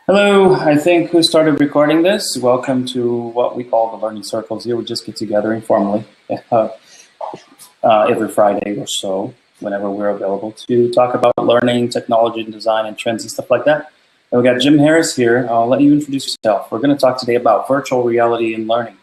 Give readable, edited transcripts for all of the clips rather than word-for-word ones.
Hello, I think who started recording this? Welcome to what we call the Learning Circles here. We just get together informally every Friday or so, whenever we're available, to talk about learning, technology, and design, and trends and stuff like that. And we got Jim Harris here. I'll let you introduce yourself. We're going to talk today about virtual reality and learning.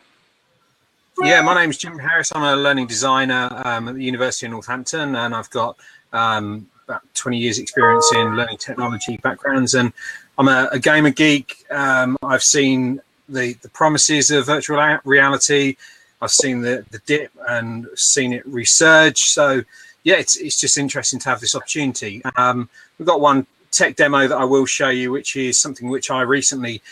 Yeah, my name's Jim Harris. I'm a learning designer at the University of Northampton, and I've got about 20 years experience in learning technology backgrounds, and I'm a gamer geek. I've seen the promises of virtual reality. I've seen the dip and seen it resurge. So yeah, it's just interesting to have this opportunity. We've got one tech demo that I will show you, which is something which I recently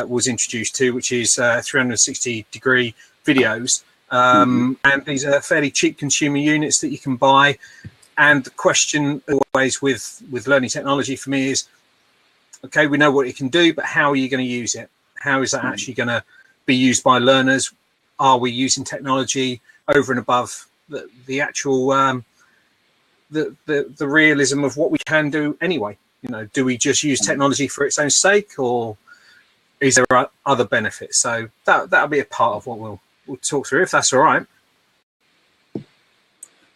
was introduced to, which is 360-degree videos. And these are fairly cheap consumer units that you can buy. And the question always with learning technology for me is, okay, we know what it can do, but how are you going to use it? How is that actually going to be used by learners? Are we using technology over and above the actual the realism of what we can do anyway? You know, do we just use technology for its own sake, or is there other benefits? So that'll be a part of what we'll talk through, if that's all right.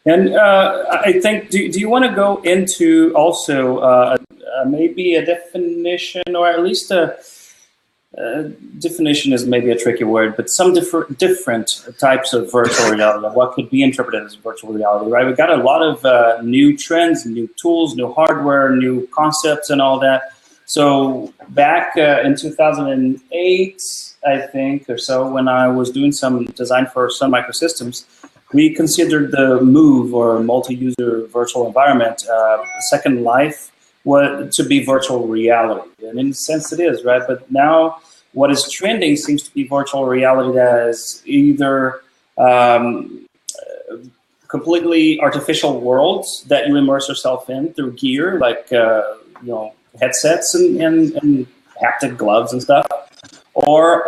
And I think, do you want to go into also maybe a definition, or at least a definition is maybe a tricky word, but some different types of virtual reality, what could be interpreted as virtual reality, right? We've got a lot of new trends, new tools, new hardware, new concepts and all that. So back in 2008, I think, or so, when I was doing some design for Sun Microsystems, we considered the MOVE, or multi-user virtual environment, Second Life, to be virtual reality. And in a sense it is, right? But now what is trending seems to be virtual reality as either completely artificial worlds that you immerse yourself in through gear, like headsets and haptic gloves and stuff, or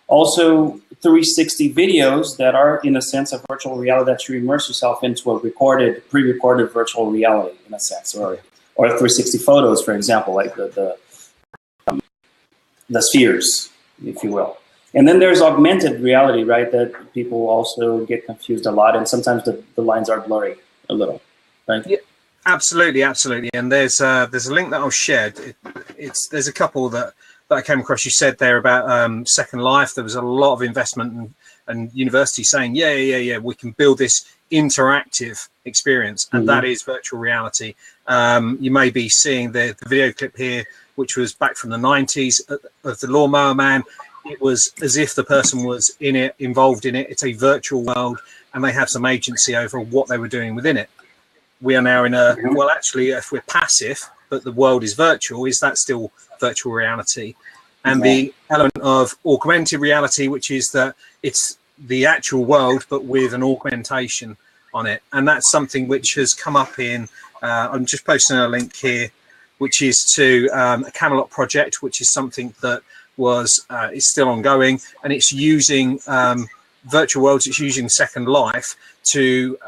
also 360 videos that are, in a sense, a virtual reality that you immerse yourself into a pre-recorded virtual reality, in a sense, or 360 photos, for example, like the spheres, if you will. And then there's augmented reality, right, that people also get confused a lot, and sometimes the lines are blurry a little, right? Yeah, absolutely. And there's a link that I'll share. There's a couple that I came across. You said there about Second Life. There was a lot of investment and universities saying, yeah, we can build this interactive experience, and that is virtual reality. You may be seeing the video clip here, which was back from the 90s of the Lawnmower Man. It was as if the person was in it, involved in it. It's a virtual world, and they have some agency over what they were doing within it. We are now in a, well, actually, if we're passive, but the world is virtual, is that still virtual reality? And the element of augmented reality, which is that it's the actual world, but with an augmentation on it. And that's something which has come up in, I'm just posting a link here, which is to a Camelot project, which is something that is still ongoing, and it's using virtual worlds. It's using Second Life to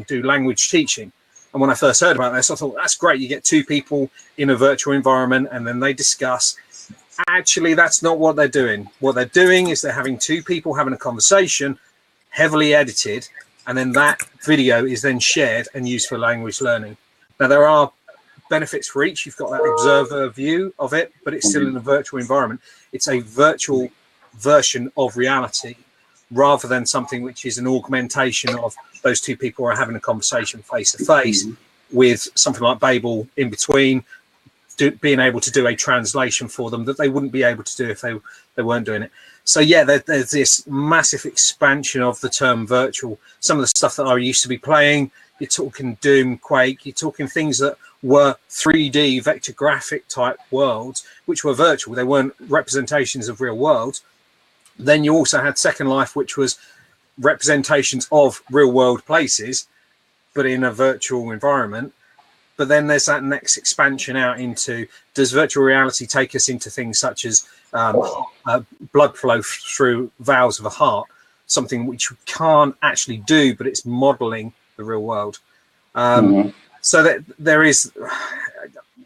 do language teaching. And when I first heard about this, I thought, that's great. You get two people in a virtual environment and then they discuss. Actually, that's not what they're doing. What they're doing is they're having two people having a conversation, heavily edited, and then that video is then shared and used for language learning. Now, there are benefits for each. You've got that observer view of it, but it's still in a virtual environment. It's a virtual version of reality, rather than something which is an augmentation of those two people are having a conversation face to face with something like Babel in between, being able to do a translation for them that they wouldn't be able to do if they weren't doing it. So yeah, there's this massive expansion of the term virtual. Some of the stuff that I used to be playing, you're talking Doom, Quake, you're talking things that were 3D vector graphic type worlds, which were virtual. They weren't representations of real worlds. Then you also had Second Life, which was representations of real world places, but in a virtual environment. But then there's that next expansion out into, does virtual reality take us into things such as blood flow through valves of a heart, something which you can't actually do, but it's modeling the real world. So that there is,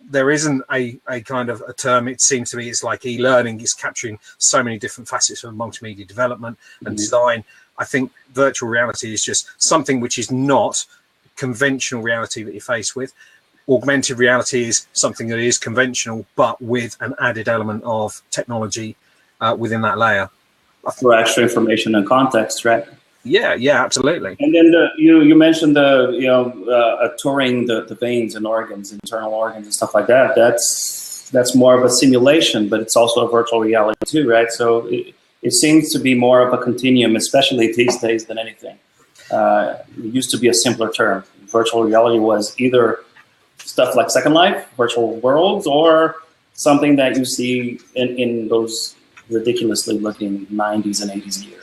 there isn't a kind of a term. It seems to be it's like e-learning is capturing so many different facets of multimedia development and design. I think virtual reality is just something which is not conventional reality that you're faced with. Augmented reality is something that is conventional, but with an added element of technology within that layer. For extra information and context, right? Yeah, absolutely. And then you mentioned touring the veins and organs, internal organs and stuff like that. That's more of a simulation, but it's also a virtual reality too, right? So it seems to be more of a continuum, especially these days, than anything. It used to be a simpler term. Virtual reality was either stuff like Second Life, virtual worlds, or something that you see in those ridiculously looking 90s and 80s gear.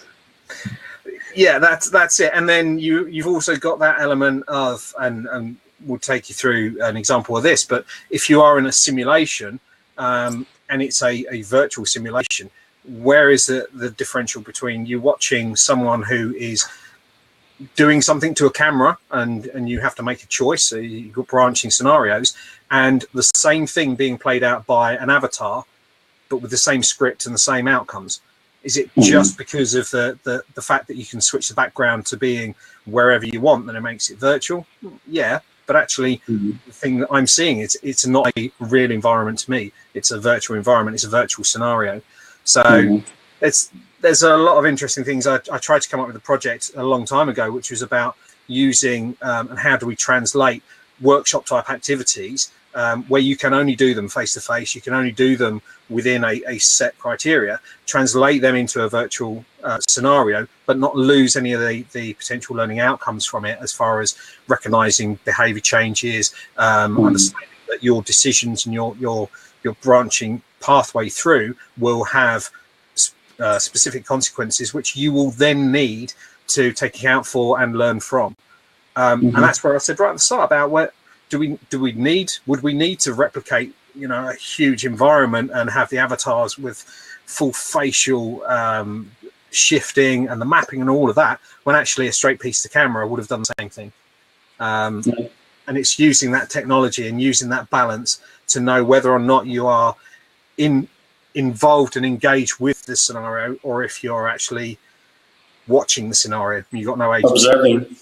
Yeah, that's it. And then you've also got that element of, and we'll take you through an example of this, but if you are in a simulation and it's a virtual simulation, where is the differential between you watching someone who is doing something to a camera and you have to make a choice, so you've got branching scenarios, and the same thing being played out by an avatar, but with the same script and the same outcomes? Is it just because of the fact that you can switch the background to being wherever you want that it makes it virtual? Yeah, but actually the thing that I'm seeing is it's not a real environment to me. It's a virtual environment. It's a virtual scenario. So there's a lot of interesting things. I tried to come up with a project a long time ago, which was about using and how do we translate workshop type activities where you can only do them face to face, you can only do them within a set criteria, translate them into a virtual scenario, but not lose any of the potential learning outcomes from it, as far as recognizing behavior changes, understanding that your decisions and your branching pathway through will have specific consequences, which you will then need to take account for and learn from. And that's where I said right at the start about where would we need to replicate, a huge environment and have the avatars with full facial shifting and the mapping and all of that, when actually a straight piece to camera would have done the same thing. And it's using that technology and using that balance to know whether or not you are involved and engaged with the scenario, or if you're actually watching the scenario. You've got no agency. Observing.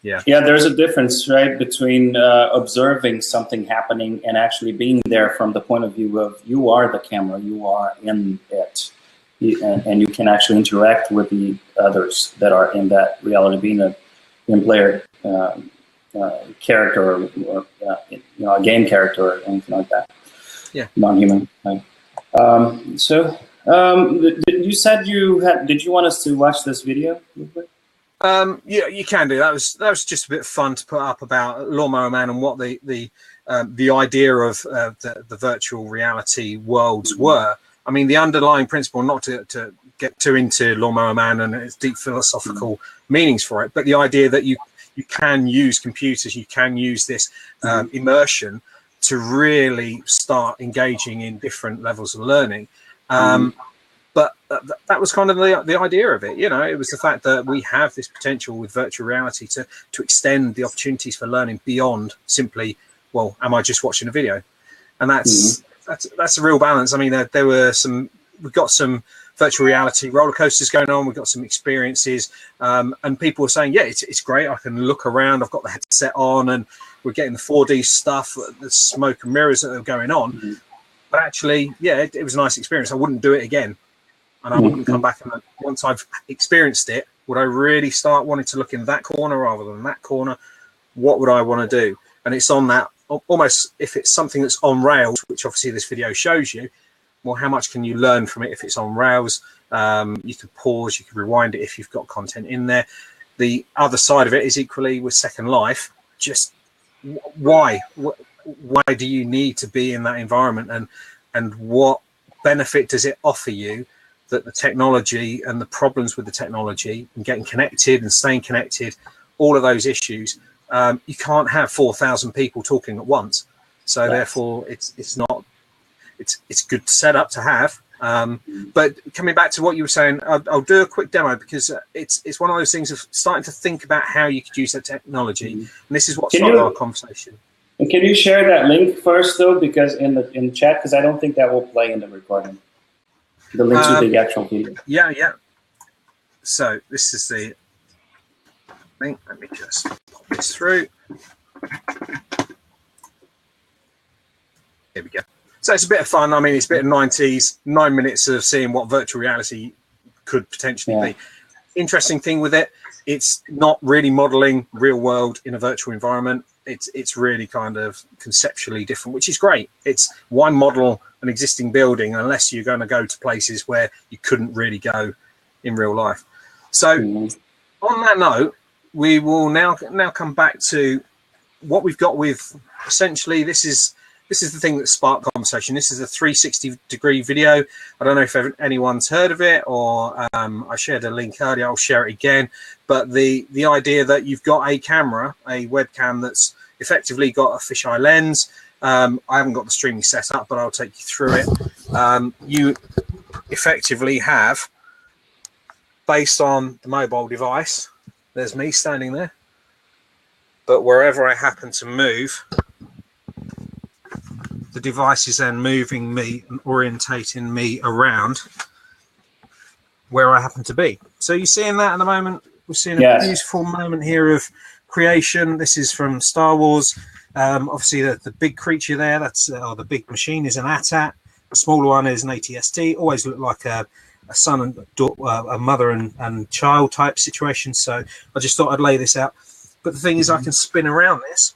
Yeah, there's a difference, right, between observing something happening and actually being there from the point of view of you are the camera, you are in it, and you can actually interact with the others that are in that reality, being a in-player character or a game character or anything like that. Yeah, non-human. Right? You said did you want us to watch this video? Yeah, you can do. That was just a bit of fun to put up about Lawnmower Man and what the idea of the virtual reality worlds were. I mean, the underlying principle, not to get too into Lawnmower Man and its deep philosophical meanings for it, but the idea that you can use computers, you can use this immersion to really start engaging in different levels of learning. But that was kind of the idea of it. It was the fact that we have this potential with virtual reality to extend the opportunities for learning beyond simply, well, am I just watching a video? And that's a real balance. I mean, we've got some virtual reality roller coasters going on. We've got some experiences, and people are saying, yeah, it's great. I can look around. I've got the headset on, and we're getting the 4D stuff, the smoke and mirrors that are going on. But actually, yeah, it was a nice experience. I wouldn't do it again. And I wouldn't come back, and once I've experienced it, would I really start wanting to look in that corner rather than that corner? What would I want to do? And it's on that, almost, if it's something that's on rails, which obviously this video shows you, well, how much can you learn from it if it's on rails? You can pause, you can rewind it if you've got content in there. The other side of it is equally with Second Life. Just why do you need to be in that environment, and what benefit does it offer you that the technology and the problems with the technology and getting connected and staying connected, all of those issues, you can't have 4,000 people talking at once. So therefore it's good setup to have. But coming back to what you were saying, I'll do a quick demo, because it's one of those things of starting to think about how you could use that technology. And this is what started our conversation. And can you share that link first, though, because in the chat, because I don't think that will play in the recording. The link to the actual video. Yeah, yeah. So this is the link. Let me just pop this through. Here we go. So it's a bit of fun. I mean, it's a bit of 90s, 9 minutes of seeing what virtual reality could potentially be. Interesting thing with it, it's not really modeling real world in a virtual environment. It's really kind of conceptually different, which is great. It's why model an existing building unless you're going to go to places where you couldn't really go in real life. So on that note, we will now come back to what we've got with essentially this is the thing that sparked conversation. This is a 360-degree video. I don't know if anyone's heard of it, or I shared a link earlier. I'll share it again. But the idea that you've got a camera, a webcam that's effectively got a fisheye lens. I haven't got the streaming set up, but I'll take you through it. You effectively have, based on the mobile device, there's me standing there. But wherever I happen to move, the device is then moving me and orientating me around where I happen to be. So you're seeing that at the moment. We're seeing a beautiful moment here of creation. This is from Star Wars. Obviously, the big creature there, that's or the big machine is an AT-AT. The smaller one is an AT-ST. Always look like a son and a mother and child type situation. So I just thought I'd lay this out. But the thing is, I can spin around this.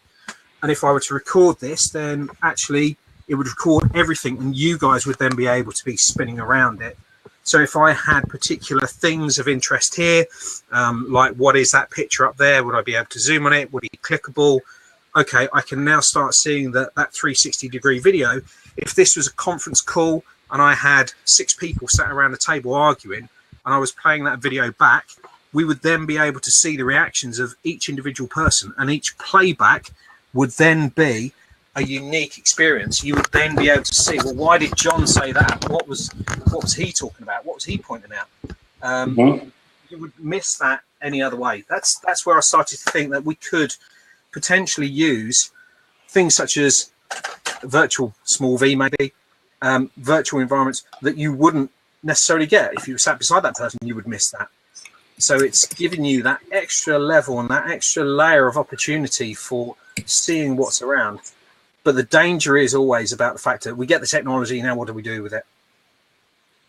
And if I were to record this, then actually it would record everything, and you guys would then be able to be spinning around it. So if I had particular things of interest here, like what is that picture up there? Would I be able to zoom on it? Would it be clickable? Okay, I can now start seeing that 360-degree video. If this was a conference call and I had 6 people sat around the table arguing and I was playing that video back, we would then be able to see the reactions of each individual person, and each playback would then be a unique experience. You would then be able to see, well, why did John say that? What was he talking about? What was he pointing out? You would miss that any other way. That's where I started to think that we could potentially use things such as virtual small V, maybe virtual environments that you wouldn't necessarily get if you sat beside that person. You would miss that. So it's giving you that extra level and that extra layer of opportunity for seeing what's around. But the danger is always about the fact that we get the technology, now what do we do with it?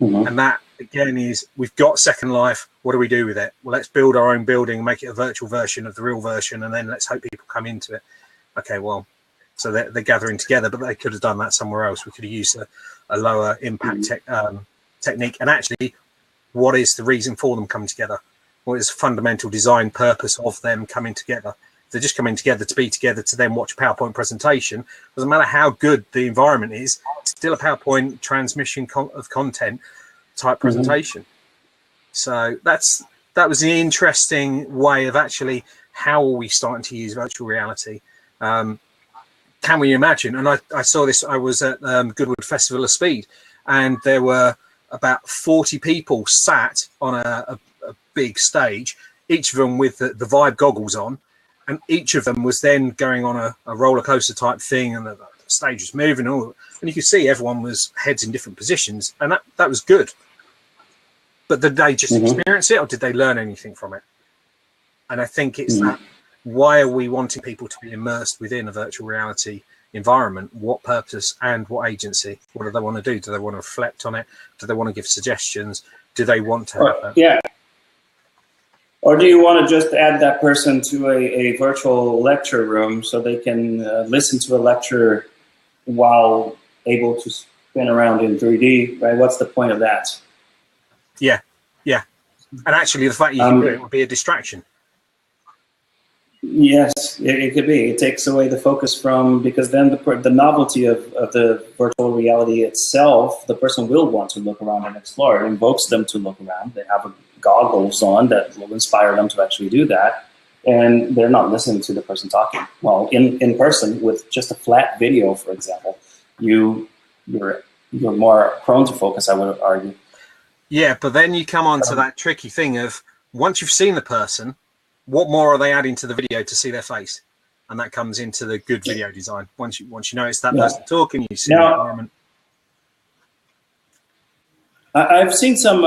And that again is, we've got Second Life, what do we do with it? Well, let's build our own building, make it a virtual version of the real version, and then let's hope people come into it. Okay, well, so they're gathering together, but they could have done that somewhere else. We could have used a lower impact technique. And actually, what is the reason for them coming together? What is the fundamental design purpose of them coming together? If they're just coming together to be together to then watch a PowerPoint presentation, doesn't matter how good the environment is, it's still a PowerPoint transmission of content type presentation. So that was the interesting way of actually how are we starting to use virtual reality. Can we imagine? And I saw this, I was at Goodwood Festival of Speed, and there were about 40 people sat on a big stage, each of them with the Vibe goggles on, and each of them was then going on a roller coaster type thing, and the stage was moving, and you could see everyone was heads in different positions, and that was good. But did they just experience it, or did they learn anything from it? And I think it's that, why are we wanting people to be immersed within a virtual reality environment? What purpose and what agency? What do they want to do? Do they want to reflect on it? Do they want to give suggestions? Do they want to have that? Yeah. Or do you want to just add that person to a virtual lecture room so they can listen to a lecture while able to spin around in 3D, right? What's the point of that? Yeah, yeah. And actually, the fact you can do it would be a distraction. Yes, it could be. It takes away the focus from, because then the novelty of the virtual reality itself, the person will want to look around and explore. It invokes them to look around. They have goggles on that will inspire them to actually do that. And they're not listening to the person talking. Well, in person, with just a flat video, for example, you're more prone to focus, I would argue. Yeah, but then you come on to that tricky thing of, once you've seen the person, what more are they adding to the video to see their face? and that comes into the good video design. Once you notice that Yeah. person talking, you see Now, the environment. I've seen some,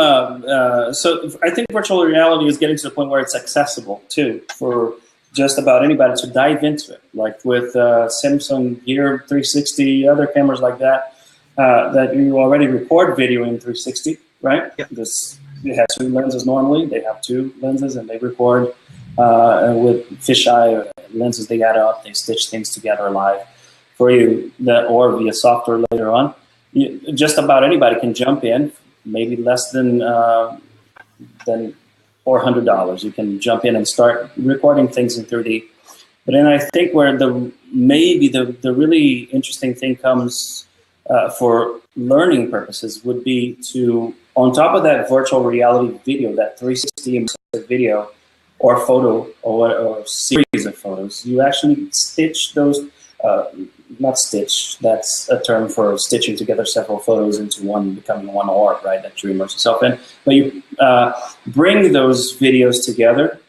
so I think virtual reality is getting to the point where it's accessible too for just about anybody to dive into it. Like with Samsung Gear 360, other cameras like that, that you already record video in 360, right? Yep. They have two lenses normally, they have two lenses and they record with fisheye lenses they add up, they stitch things together live for you, or via software later on. Just about anybody can jump in, maybe less than $400. You can jump in and start recording things in 3D. But then I think where maybe the really interesting thing comes for learning purposes would be to, on top of that virtual reality video, that 360 immersive video or photo or series of photos, you actually stitch those, not stitch, that's a term for stitching together several photos into one, becoming one orb, right, that you immerse yourself in. But you bring those videos together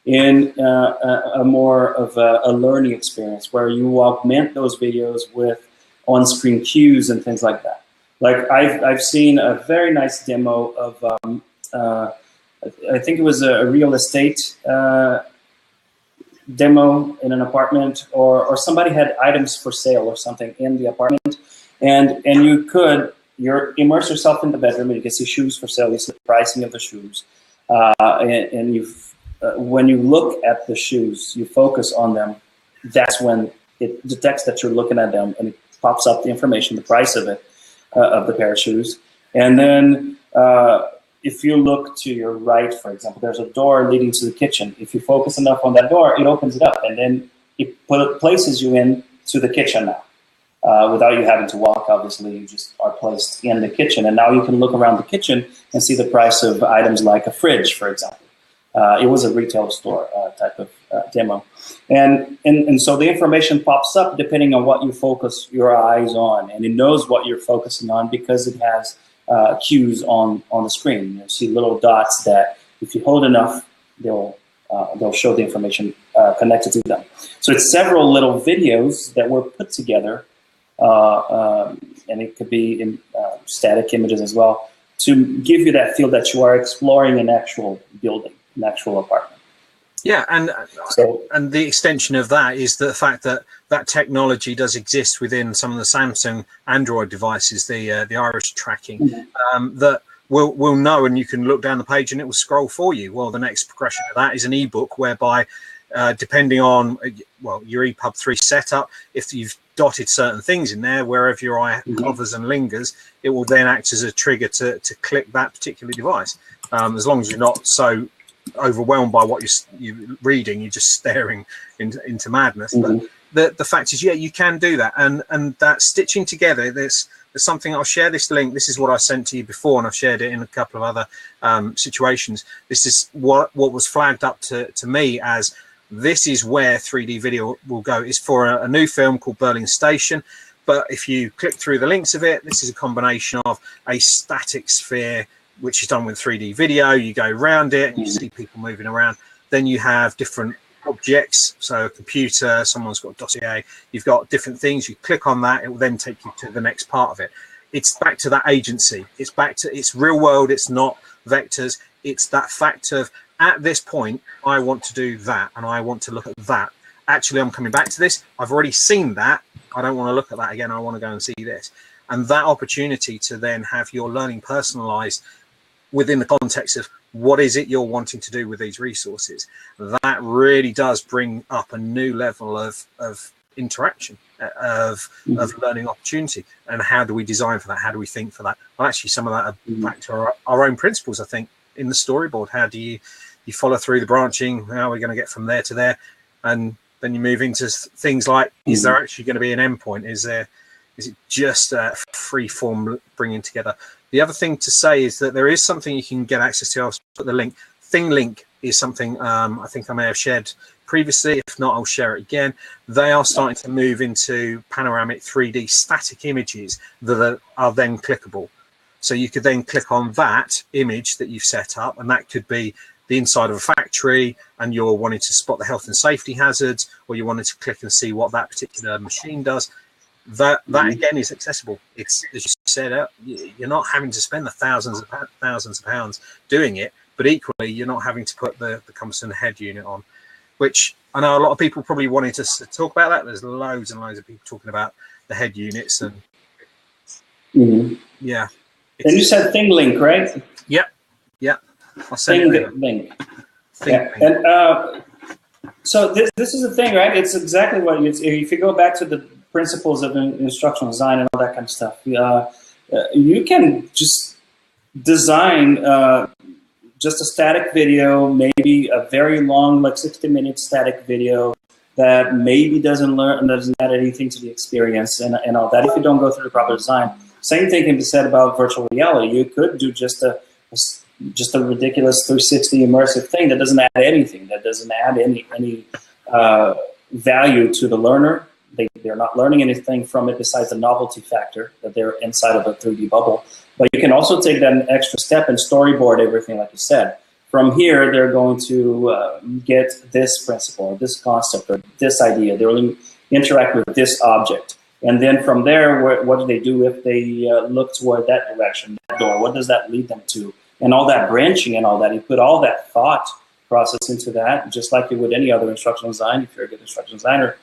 in a more of a learning experience where you augment those videos with on-screen cues and things like that. Like I've seen a very nice demo of, I think it was a real estate demo in an apartment, or somebody had items for sale or something in the apartment, and you immerse yourself in the bedroom and you can see shoes for sale, you see the pricing of the shoes, and when you look at the shoes, you focus on them, that's when it detects that you're looking at them and it pops up the information, the price of it, of the pair of shoes. And then if you look to your right, for example, there's a door leading to the kitchen. If you focus enough on that door, it opens it up, and then it places you into the kitchen now. Without you having to walk, obviously, you just are placed in the kitchen. And now you can look around the kitchen and see the price of items like a fridge, for example. It was a retail store type of demo. And so the information pops up depending on what you focus your eyes on. And it knows what you're focusing on because it has cues on the screen. You'll see little dots that if you hold enough, they'll show the information connected to them. So it's several little videos that were put together, and it could be in static images as well, to give you that feel that you are exploring an actual building, an actual apartment. Yeah, and the extension of that is the fact that that technology does exist within some of the Samsung Android devices, the iris tracking, that will know, and you can look down the page and it will scroll for you. Well, the next progression of that is an ebook whereby, depending on your EPUB 3 setup, if you've dotted certain things in there, wherever your eye hovers and lingers, it will then act as a trigger to click that particular device. As long as you're not so overwhelmed by what you're reading, you're just staring into madness. But the fact is, yeah, you can do that, and that stitching together, there's something. I'll share this link. This is what I sent to you before, and I've shared it in a couple of other situations. This is what was flagged up to me as this is where 3D video will go. It's for a new film called Berlin Station. But if you click through the links of it, this is a combination of a static sphere, which is done with 3D video. You go around it and you see people moving around. Then you have different objects. So a computer, someone's got a dossier. You've got different things. You click on that. It will then take you to the next part of it. It's back to that agency. It's real world. It's not vectors. It's that fact of, at this point, I want to do that and I want to look at that. Actually, I'm coming back to this. I've already seen that. I don't want to look at that again. I want to go and see this. And that opportunity to then have your learning personalized within the context of what is it you're wanting to do with these resources, that really does bring up a new level of interaction, of learning opportunity. And how do we design for that? How do we think for that? Well, actually, some of that are back to our own principles, I think, in the storyboard. How do you follow through the branching? How are we going to get from there to there? And then you move into things like, is there actually going to be an endpoint? Is it just a free form bringing together? The other thing to say is that there is something you can get access to. I'll put the link. ThingLink is something I think I may have shared previously. If not, I'll share it again. They are starting to move into panoramic 3D static images that are then clickable. So you could then click on that image that you've set up, and that could be the inside of a factory and you're wanting to spot the health and safety hazards, or you wanted to click and see what that particular machine does, that again is accessible. It's, as you said, you're not having to spend the thousands of pounds doing it, but equally you're not having to put the cumbersome head unit on, which I know a lot of people probably wanted to talk about that. There's loads and loads of people talking about the head units and yeah. And you said ThingLink, right? Yeah. I'll send it. ThingLink. Yeah. And so this is the thing, right? It's exactly what if you go back to the principles of instructional design and all that kind of stuff, you can just design just a static video, maybe a very long, like 60-minute static video that maybe doesn't add anything to the experience and all that if you don't go through the proper design. Same thing can be said about virtual reality. You could do just a ridiculous 360 immersive thing that doesn't add anything, that doesn't add any value to the learner. They're not learning anything from it besides the novelty factor that they're inside of a 3D bubble. But you can also take that an extra step and storyboard everything, like you said. From here, they're going to get this principle, or this concept, or this idea. They're going to interact with this object. And then from there, what do they do if they look toward that direction, that door? What does that lead them to? And all that branching and all that, you put all that thought process into that, just like you would any other instructional design. If you're a good instructional designer,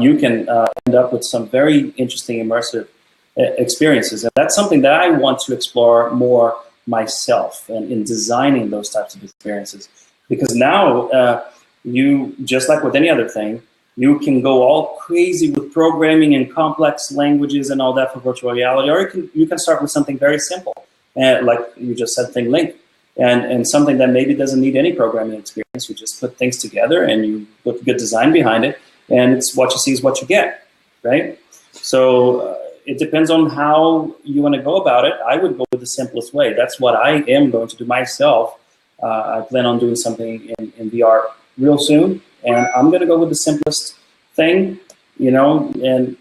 you can end up with some very interesting immersive experiences. And that's something that I want to explore more myself and in designing those types of experiences. Because now, you, just like with any other thing, you can go all crazy with programming and complex languages and all that for virtual reality, or you can start with something very simple, like you just said, ThingLink, and something that maybe doesn't need any programming experience. You just put things together and you put good design behind it, and it's what you see is what you get, right? So it depends on how you want to go about it. I would go with the simplest way. That's what I am going to do myself. I plan on doing something in VR real soon. And I'm going to go with the simplest thing, and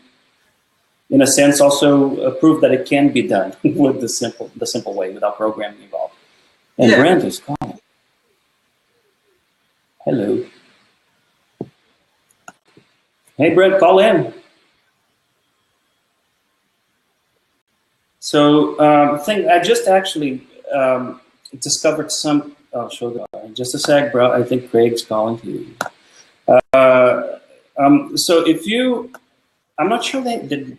in a sense also prove that it can be done with the simple way without programming involved. And yeah. Brent is calling. Hello. Hey, Brent, call in. So I just actually discovered some. Oh, just a sec, bro. I think Craig's calling to you. So if you, I'm not sure they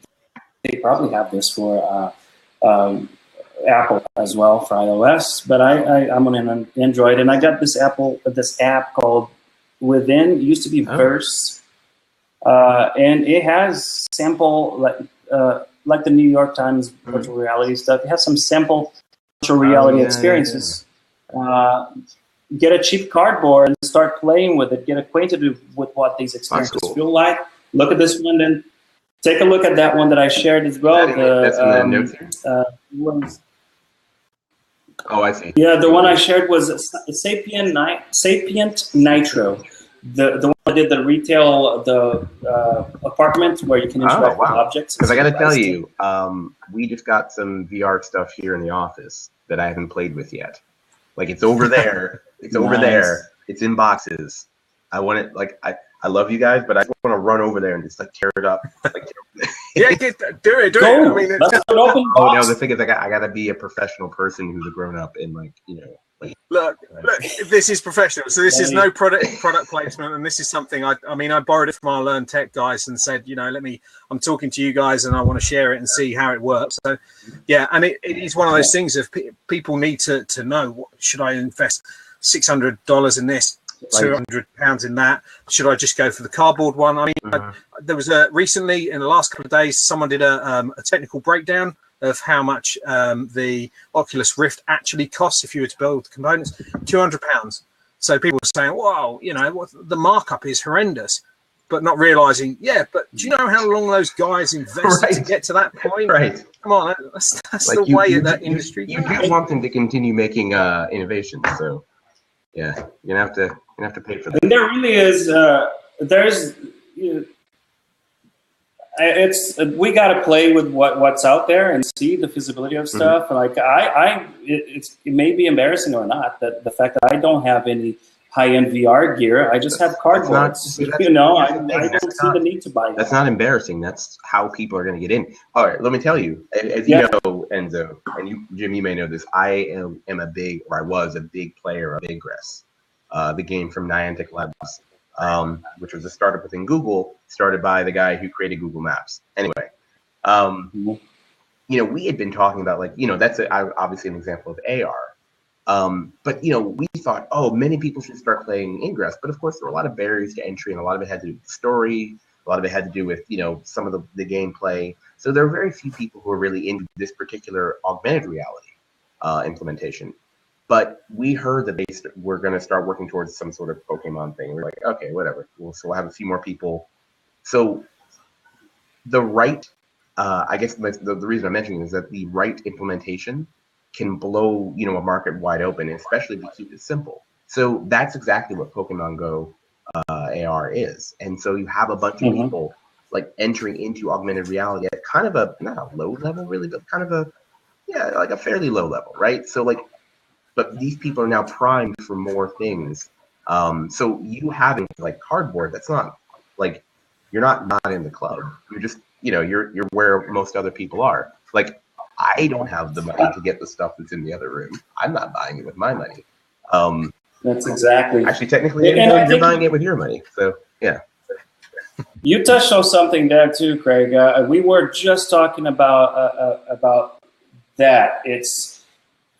probably have this for Apple as well for iOS, but I'm on an Android, and I got this app called Within. It used to be Verse, and it has sample like the New York Times virtual reality stuff. It has some sample virtual reality experiences. Yeah. Get a cheap cardboard and start playing with it. Get acquainted with what these experiences feel like. Look at this one and take a look at that one that I shared as well. That's in the notes here? Oh, I see. Yeah, the one I shared was Sapient Nitro. The one that did the retail, apartment where you can interact with objects. Because I got to tell you, we just got some VR stuff here in the office that I haven't played with yet. Like, it's over there. It's over there. It's in boxes. I want it. Like, I love you guys, but I just want to run over there and just like tear it up. Like, yeah, do it. I mean, that's an open box. Oh no, the thing is, I got to be a professional person who's a grown up and like, Look, this is professional. So this is no product placement, and this is something I borrowed it from our Learn Tech guys and said, I'm talking to you guys and I want to share it and see how it works. So yeah, and it is one of those things of people need to know, should I invest $600 in this, £200 in that? Should I just go for the cardboard one? I mean, there was recently in the last couple of days, someone did a technical breakdown of how much the Oculus Rift actually costs if you were to build the components, £200. So people were saying, wow, the markup is horrendous, but not realizing, but do you know how long those guys invested to get to that point? Right. Come on, that's like the way that industry. You do want them to continue making innovations, so yeah, you're gonna have to pay for that. And there really is, we got to play with what's out there and see the feasibility of stuff. Like it may be embarrassing or not that the fact that I don't have any high-end VR gear. I just have cardboards. I don't see the need to buy that. That's not embarrassing. That's how people are going to get in. All right, let me tell you. As you know, Enzo, and you, Jim, you may know this. I was a big player of Ingress, the game from Niantic Labs. Which was a startup within Google, started by the guy who created Google Maps. Anyway, you know, we had been talking about, like, you know, that's obviously an example of AR. But, you know, we thought, oh, many people should start playing Ingress. But of course, there were a lot of barriers to entry, and a lot of it had to do with the story. A lot of it had to do with, you know, some of the gameplay. So there are very few people who are really into this particular augmented reality implementation. But we heard that they were going to start working towards some sort of Pokemon thing. We're like, okay, whatever. So we'll have a few more people. So the right, I guess the reason I'm mentioning is that the right implementation can blow, you know, a market wide open, especially if you keep it simple. So that's exactly what Pokemon Go AR is. And so you have a bunch of people like entering into augmented reality at kind of a, not a low level really, but kind of a, like a fairly low level, right? So like, but these people are now primed for more things. So you having like cardboard, that's not like, you're not in the club. You're just, you know, you're where most other people are. Like, I don't have the money to get the stuff that's in the other room. I'm not buying it with my money. That's exactly. Actually, technically, you're buying it with your money. So yeah. You touched on something there too, Craig. We were just talking about that.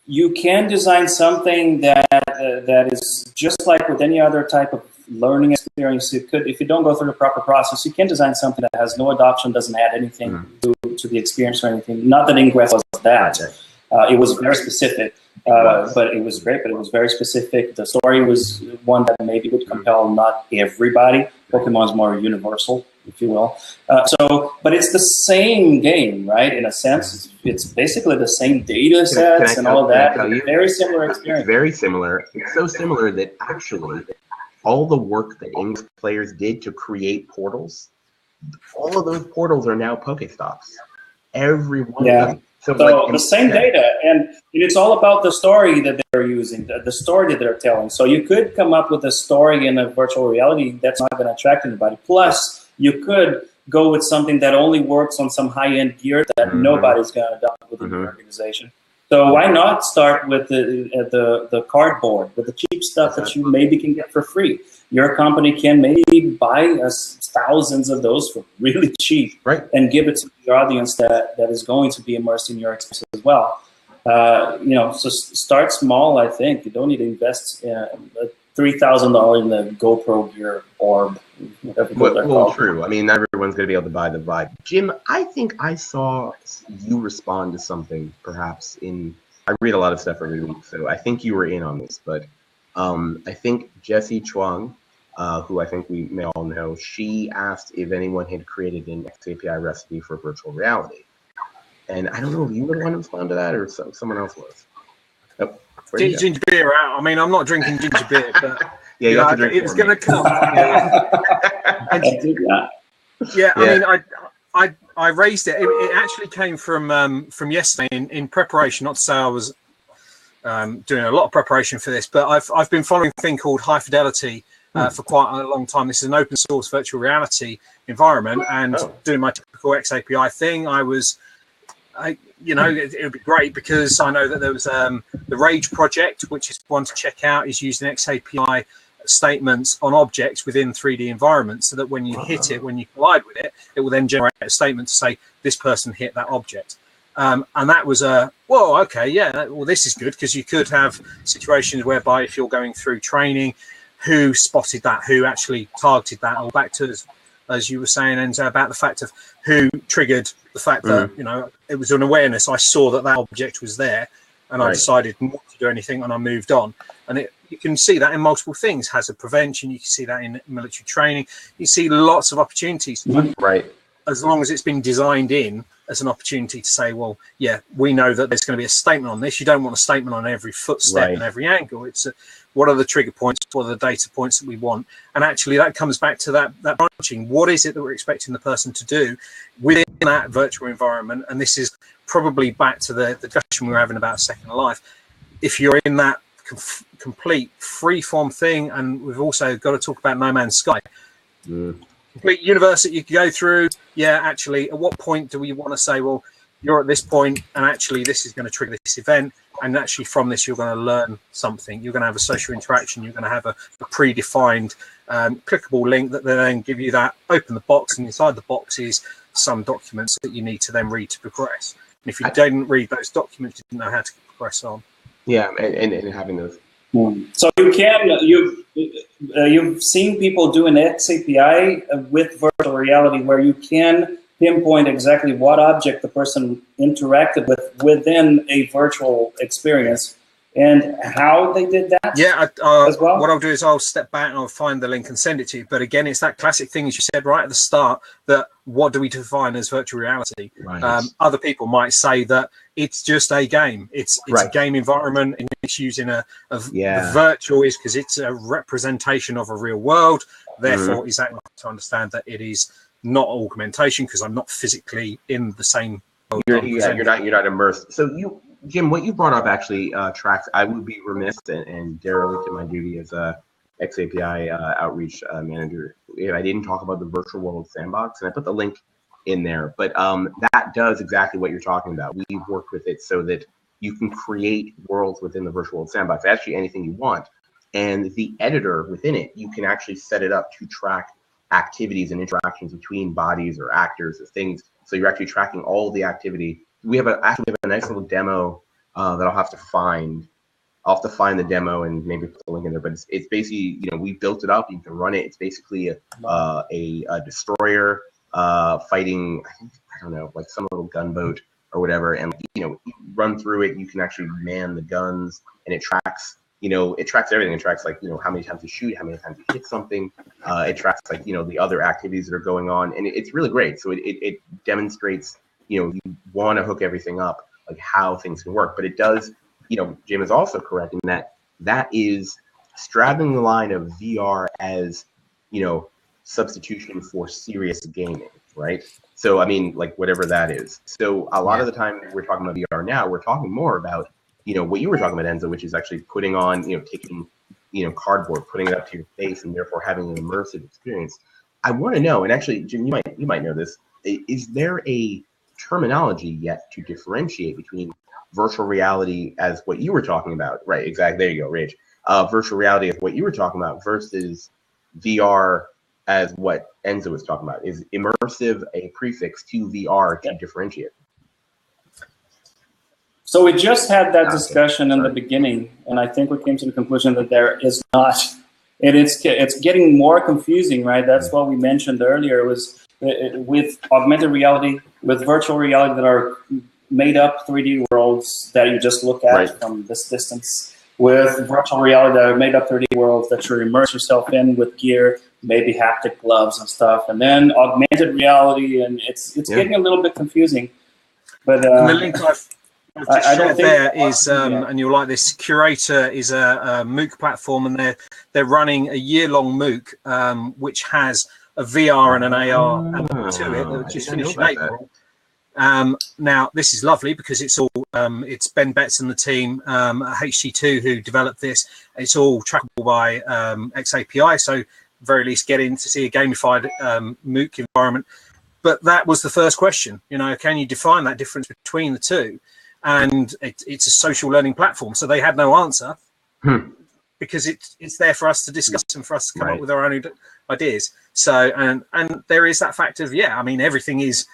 You can design something that is just like with any other type of learning experience. You could, if you don't go through the proper process, you can design something that has no adoption, doesn't add anything to the experience or anything. Not that Ingress was that. It was very specific, but it was great. But it was very specific. The story was one that maybe would compel not everybody. Pokemon is more universal, if you will. But it's the same game, right? In a sense, it's basically the same data sets and all of that. Very similar experience. It's very similar. It's so similar that actually all the work that English players did to create portals, all of those portals are now Pokestops. Every one of them. So like, the same data, and it's all about the story that they're using, the story that they're telling. So you could come up with a story in a virtual reality that's not going to attract anybody. Plus, you could go with something that only works on some high-end gear that nobody's going to adopt within the organization. So why not start with the cardboard, with the cheap stuff that you maybe can get for free? Your company can maybe buy us thousands of those for really cheap, and give it to your audience that is going to be immersed in your experience as well. You know, so start small. I think you don't need to invest $3,000 in the GoPro gear orb. Well, true. I mean, everyone's going to be able to buy the Vibe. Jim, I think I saw you respond to something, perhaps I read a lot of stuff every week, so I think you were in on this, but I think Jessie Chuang, who I think we may all know, she asked if anyone had created an XAPI recipe for virtual reality. And I don't know if you were the one to respond to that or someone else was. Oh, ginger beer out. I mean, I'm not drinking ginger beer, but yeah, you have to drink it's going to come. I mean, I raised it. It actually came from yesterday in preparation. Not to say I was doing a lot of preparation for this, but I've been following a thing called High Fidelity for quite a long time. This is an open source virtual reality environment, and doing my typical XAPI thing, you know, it would be great because I know that there was the Rage project, which is one to check out, is using XAPI statements on objects within 3D environments, so that when you hit it, when you collide with it, it will then generate a statement to say this person hit that object. And that was well, this is good, because you could have situations whereby if you're going through training, who spotted that, who actually targeted that, or back to as you were saying, and about the fact of who triggered the fact that, you know, it was an awareness. I saw that object was there, and I decided not to do anything, and I moved on. And you can see that in multiple things. Hazard prevention, you can see that in military training. You see lots of opportunities. Right. as long as it's been designed in as an opportunity to say, well, yeah, we know that there's going to be a statement on this. You don't want a statement on every footstep and every angle. It's what are the trigger points? What are the data points that we want? And actually, that comes back to that branching. What is it that we're expecting the person to do within that virtual environment? And this is probably back to the discussion we were having about Second Life. If you're in that complete free-form thing, and we've also got to talk about No Man's Sky. Complete universe that you can go through. Yeah, actually, at what point do we want to say, well, you're at this point, and actually this is going to trigger this event, and actually from this you're going to learn something. You're going to have a social interaction. You're going to have a predefined clickable link that then give you that, open the box, and inside the box is some documents that you need to then read to progress. And if you didn't read those documents, you didn't know how to progress on. Yeah, and having those. So you've seen people do an XAPI with virtual reality where you can pinpoint exactly what object the person interacted with within a virtual experience and how they did that. Yeah, as well. What I'll do is I'll step back and I'll find the link and send it to you. But again, it's that classic thing, as you said right at the start, that what do we define as virtual reality? Right. Other people might say that it's just a game. It's a game environment, and it's using the virtual is because it's a representation of a real world. Therefore, is that enough to understand that it is not augmentation because I'm not physically in the same world? You're not immersed. So Jim, what you brought up actually tracks. I would be remiss, and derelict in my duty as a XAPI outreach manager if I didn't talk about the virtual world sandbox, and I put the link in there. But that does exactly what you're talking about. We've worked with it so that you can create worlds within the virtual world sandbox, actually anything you want. And the editor within it, you can actually set it up to track activities and interactions between bodies or actors or things. So you're actually tracking all the activity. We have a nice little demo that I'll have to find. I'll have to find the demo and maybe put the link in there. But it's basically, we built it up. You can run it. It's basically a destroyer fighting, I don't know, like some little gunboat or whatever. And you run through it. You can actually man the guns, and it tracks. It tracks everything. It tracks how many times you shoot, how many times you hit something. It tracks the other activities that are going on, and it's really great. So it demonstrates. You want to hook everything up, like how things can work, but it does. Jim is also correct in that is straddling the line of VR as substitution for serious gaming, right? So I mean, like whatever that is. So a lot of the time we're talking about VR now, we're talking more about what you were talking about, Enzo, which is actually putting on taking cardboard, putting it up to your face, and therefore having an immersive experience. I want to know, and actually, Jim, you might know this. Is there a terminology yet to differentiate between virtual reality as what you were talking about, right? Exactly. There you go, Rage. Virtual reality as what you were talking about versus VR as what Enzo was talking about. Is immersive a prefix to VR to differentiate? So we just had that discussion in the beginning, and I think we came to the conclusion that there is not. And it's getting more confusing, right? That's what we mentioned earlier. It was with augmented reality, with virtual reality that are made up 3D worlds that you just look at from this distance, with virtual reality that are made up 3D worlds that you immerse yourself in with gear, maybe haptic gloves and stuff, and then augmented reality, and it's getting a little bit confusing. But and the link I've just shared there is, and you'll like this, Curator is a MOOC platform, and they're running a year-long MOOC which has a VR and an AR element to it that just finished in April. Now, this is lovely because it's all it's Ben Betts and the team at HT2 who developed this. It's all trackable by XAPI, so very least get in to see a gamified MOOC environment. But that was the first question. Can you define that difference between the two? And it's a social learning platform, so they had no answer because it's there for us to discuss and for us to come up with our own ideas. So and there is that fact of everything is.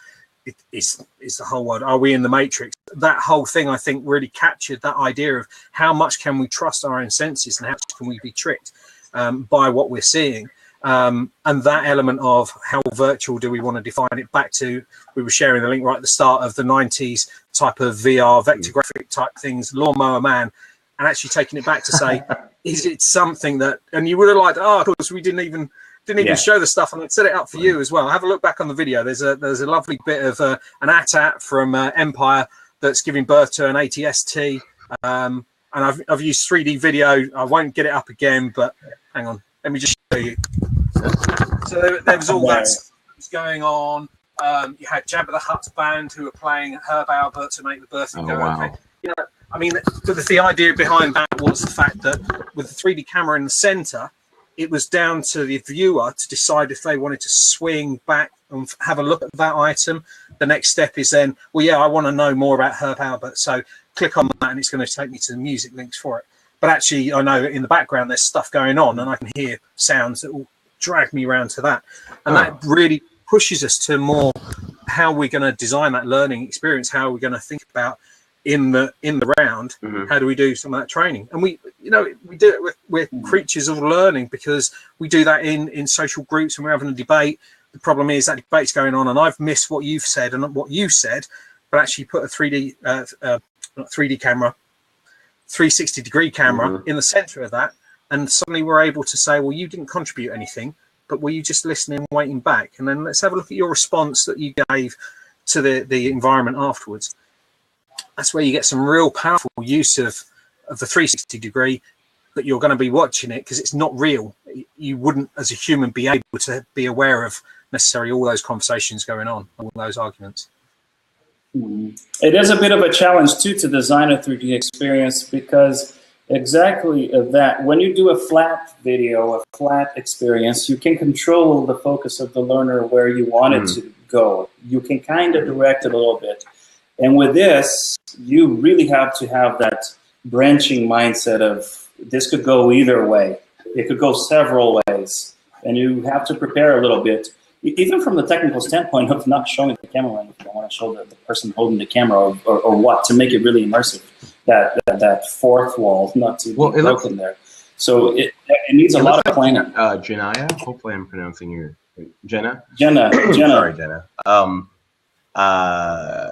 It's the whole world. Are we in the Matrix? That whole thing, I think, really captured that idea of how much can we trust our own senses and how much can we be tricked by what we're seeing. And that element of how virtual do we want to define it back to, we were sharing the link right at the start of the 90s type of VR, vector graphic type things, Lawnmower Man, and actually taking it back to say, is it something that, and you would have liked, of course, we didn't even didn't even show the stuff, and I'd set it up for you as well. Have a look back on the video. There's a lovely bit of an AT-AT from Empire that's giving birth to an ATST, and I've used 3D video. I won't get it up again, but hang on, let me just show you. So there was all that going on. You had Jabba the Hutt's band who were playing Herb Albert to make the birthday go okay. You know, I mean, the idea behind that was the fact that with the 3D camera in the center, it was down to the viewer to decide if they wanted to swing back and have a look at that item. The next step is then, well, yeah, I want to know more about Herb Albert, so click on that and it's going to take me to the music links for it. But actually, I know in the background there's stuff going on, and I can hear sounds that will drag me around to that. And that really pushes us to more how we're going to design that learning experience, how we're going to think about in the round, how do we do some of that training? And we do it we're creatures of learning, because we do that in social groups, and we're having a debate. The problem is that debate's going on, and I've missed what you've said and what you said, but actually put a 3D camera, 360-degree camera in the center of that, and suddenly we're able to say, well, you didn't contribute anything, but were you just listening, waiting back? And then let's have a look at your response that you gave to the environment afterwards. That's where you get some real powerful use of the 360 degree, that you're going to be watching it because it's not real. You wouldn't, as a human, be able to be aware of necessarily all those conversations going on, all those arguments. It is a bit of a challenge, too, to design a 3D experience, because exactly that. When you do a flat video, a flat experience, you can control the focus of the learner where you want it to go. You can kind of direct it a little bit. And with this, you really have to have that branching mindset of this could go either way. It could go several ways. And you have to prepare a little bit, even from the technical standpoint of not showing the camera if you don't want to show the person holding the camera or what, to make it really immersive. That fourth wall not to be broken there. So it needs a lot of planning. Janaya, hopefully I'm pronouncing your Jenna. Sorry, Jenna.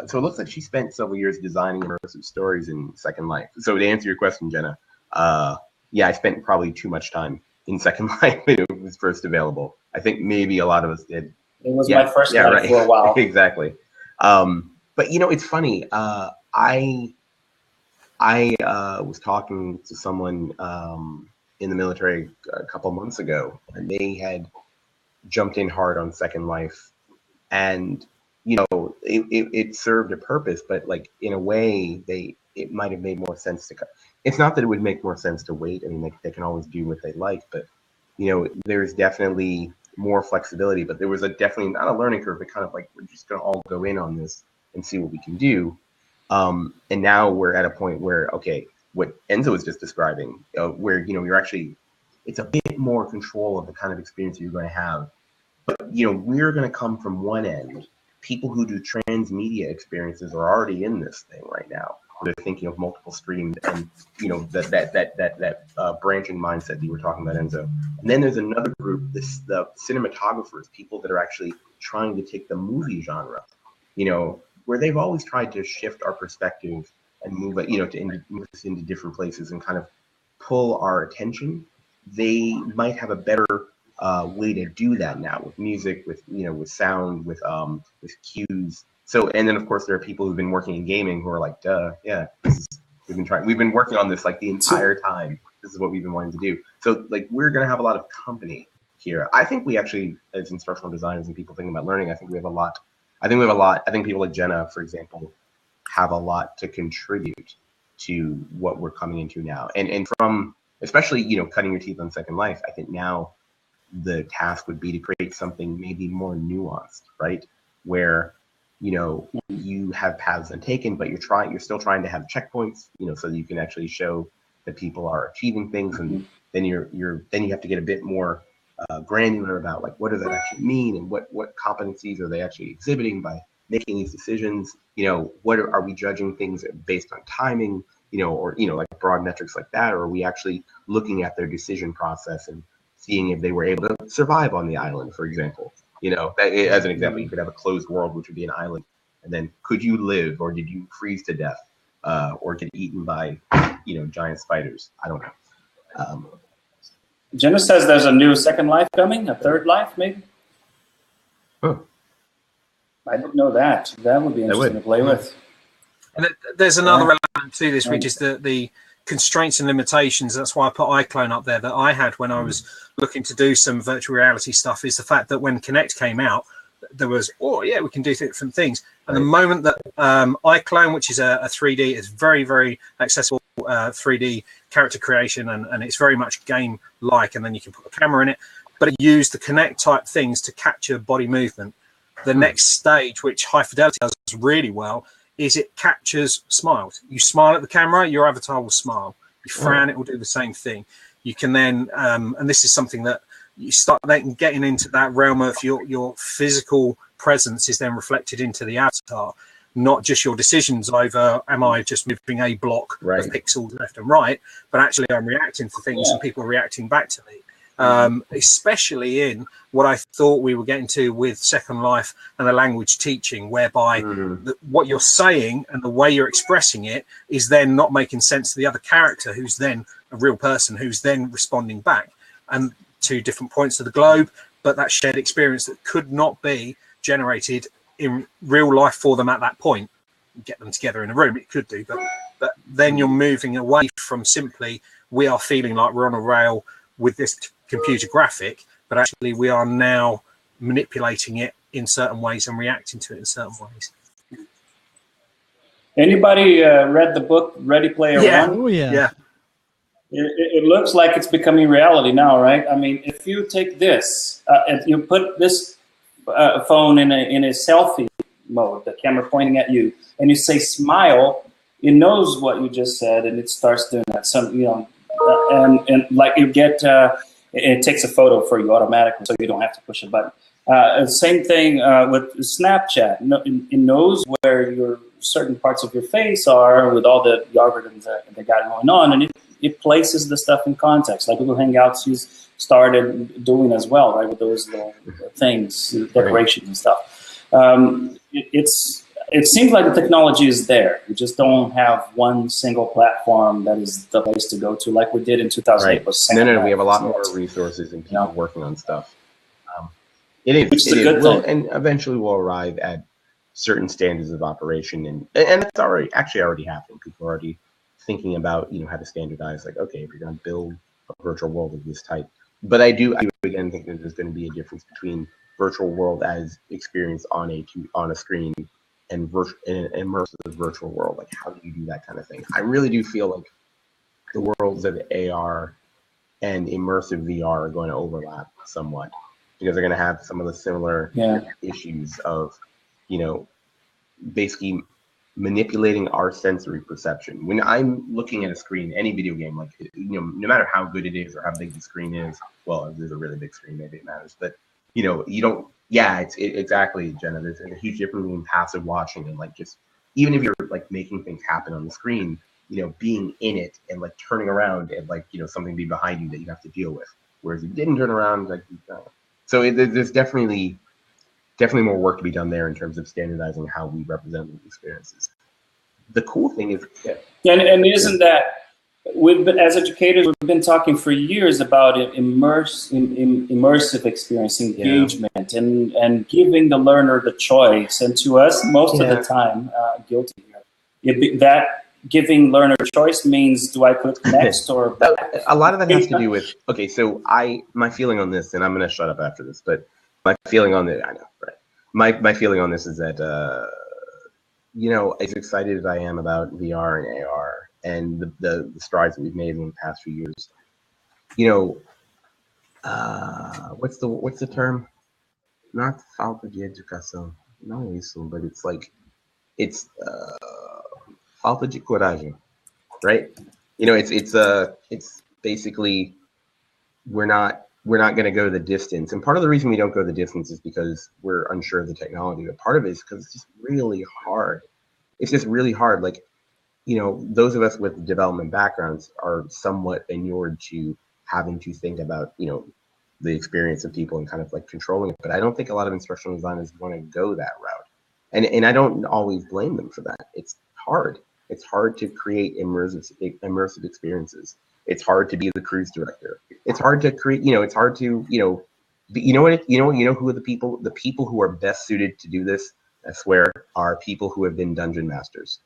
So it looks like she spent several years designing immersive stories in Second Life. So to answer your question, Jenna, yeah, I spent probably too much time in Second Life when it was first available. I think maybe a lot of us did. It was my first life for a while. Exactly. But you know, it's funny. I was talking to someone in the military a couple months ago, and they had jumped in hard on Second Life, and you know, it served a purpose, but like in a way, it might have made more sense to. It's not that it would make more sense to wait. I mean, they can always do what they like, but you know, there's definitely more flexibility. But there was definitely not a learning curve, but kind of like we're just gonna all go in on this and see what we can do. And now we're at a point where, okay, what Enzo was just describing, where, you know, you're actually, it's a bit more control of the kind of experience you're going to have. But, you know, we're going to come from one end. People who do transmedia experiences are already in this thing right now. They're thinking of multiple streams and, you know, that branching mindset that you were talking about, Enzo. And then there's another group, the cinematographers, people that are actually trying to take the movie genre, you know, where they've always tried to shift our perspective and move it, you know, to move us into different places and kind of pull our attention. They might have a better way to do that now with music, with, you know, with sound, with cues. So, and then of course there are people who've been working in gaming who are like, duh, yeah, we've been working on this like the entire time. This is what we've been wanting to do. So like we're gonna have a lot of company here. I think we actually, as instructional designers and people thinking about learning, I think we have a lot. I think people like Jenna, for example, have a lot to contribute to what we're coming into now. And from, especially, you know, cutting your teeth on Second Life, I think now the task would be to create something maybe more nuanced, right? Where, you know, you have paths untaken, but you're still trying to have checkpoints, you know, so that you can actually show that people are achieving things. And then you have to get a bit more granular about like what does that actually mean and what competencies are they actually exhibiting by making these decisions. You know, what are we judging things based on timing, you know, or, you know, like broad metrics like that, or are we actually looking at their decision process and seeing if they were able to survive on the island, for example. You know, as an example, you could have a closed world, which would be an island, and then could you live, or did you freeze to death, or get eaten by, you know, giant spiders? I don't know. Jenna says there's a new second life coming, a third life maybe. Oh, I didn't know that. That would be interesting to play with. And there's another element to this, which is the constraints and limitations. That's why I put iClone up there that I had when I was looking to do some virtual reality stuff, is the fact that when Kinect came out, there was, oh yeah, we can do different things. And the moment that iClone, which is a 3D, is very, very accessible 3D character creation, and it's very much game-like, and then you can put a camera in it, but it used the Kinect type things to capture body movement. The next stage, which High Fidelity does really well, is it captures smiles. You smile at the camera, your avatar will smile. You frown, it will do the same thing. You can then, and this is something that you start then getting into that realm of your physical presence is then reflected into the avatar, not just your decisions over, am I just moving a block of pixels left and right, but actually I'm reacting to things and people are reacting back to me. Especially in what I thought we were getting to with Second Life and the language teaching, whereby what you're saying and the way you're expressing it is then not making sense to the other character, who's then a real person, who's then responding back, and to different points of the globe, but that shared experience that could not be generated in real life for them at that point. Get them together in a room, it could do, but then you're moving away from simply, we are feeling like we're on a rail with this computer graphic, but actually we are now manipulating it in certain ways and reacting to it in certain ways. Anybody read the book Ready Player One? Oh, yeah. It looks like it's becoming reality now, right? I mean, if you take this, if you put this phone in a selfie mode, the camera pointing at you, and you say smile, it knows what you just said, and it starts doing that. Some, you know, and like you get, it takes a photo for you automatically, so you don't have to push a button. Same thing with Snapchat. It knows where your certain parts of your face are with all the algorithms that they got going on, and it places the stuff in context, like Google Hangouts she's started doing as well, right, with those little things, decorations and stuff. It seems like the technology is there. We just don't have one single platform that is the place to go to, like we did in 2008. No, we have a lot more resources and people working on stuff. It is, and eventually we'll arrive at certain standards of operation, and it's already happening. People are already thinking about, you know, how to standardize, like, okay, if you're going to build a virtual world of this type. But I do again think that there's going to be a difference between virtual world as experienced on a screen and an immersive virtual world. Like, how do you do that kind of thing? I really do feel like the worlds of AR and immersive VR are going to overlap somewhat, because they're going to have some of the similar issues of, you know, basically manipulating our sensory perception. When I'm looking at a screen, any video game, like, you know, no matter how good it is or how big the screen is, well, if there's a really big screen, maybe it matters, but, you know, you don't, exactly, Jenna, there's a huge difference between passive watching and, like, just, even if you're, like, making things happen on the screen, you know, being in it and, like, turning around and, like, you know, something be behind you that you have to deal with. Whereas if you didn't turn around, like, so there's definitely more work to be done there in terms of standardizing how we represent these experiences. The cool thing is, and isn't that we've been, as educators, we've been talking for years about immersive experience, engagement, and giving the learner the choice. And to us, most of the time, guilty here, that giving learner choice means, do I click next or back? A lot of that has to do with, okay, so my feeling on this, and I'm going to shut up after this, but my feeling on it, I know, right? My feeling on this is that, you know, as excited as I am about VR and AR and the strides that we've made in the past few years, you know, what's the term? Not falta de educação, não isso, but it's like, it's falta de coragem, right? You know, it's basically, we're not going to go the distance. And part of the reason we don't go the distance is because we're unsure of the technology. But part of it is because it's just really hard. It's just really hard. Like, you know, those of us with development backgrounds are somewhat inured to having to think about, you know, the experience of people and kind of like controlling it. But I don't think a lot of instructional designers want to go that route. And I don't always blame them for that. It's hard. It's hard to create immersive experiences. It's hard to be the cruise director. it's hard to create. It's hard to you know what who are the people who are best suited to do this? I swear, are people who have been dungeon masters.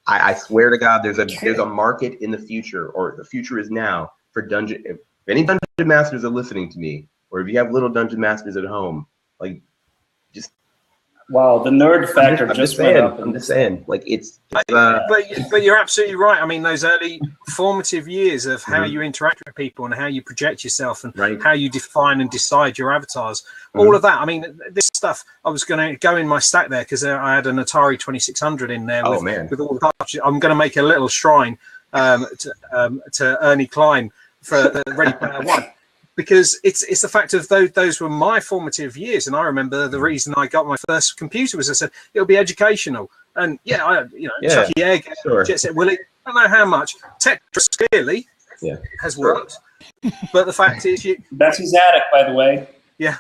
I swear to God, there's a market in the future, or the future is now, for dungeon. If any dungeon masters are listening to me, or if you have little dungeon masters at home, like, just wow, the nerd factor just went up. I'm just saying, like, but you're absolutely right. I mean, those early formative years of how you interact with people and how you project yourself and how you define and decide your avatars, all of that. I mean, this stuff, I was going to go in my stack there because I had an Atari 2600 in there with all the cartridges. I'm going to make a little shrine to Ernie Klein for Ready Player One. Because it's the fact of those were my formative years, and I remember the reason I got my first computer was I said it'll be educational, and Chucky Egg, Jet Set Willy, I don't know how much Tetris clearly has worked, but the fact is that's his attic, by the way. Yeah,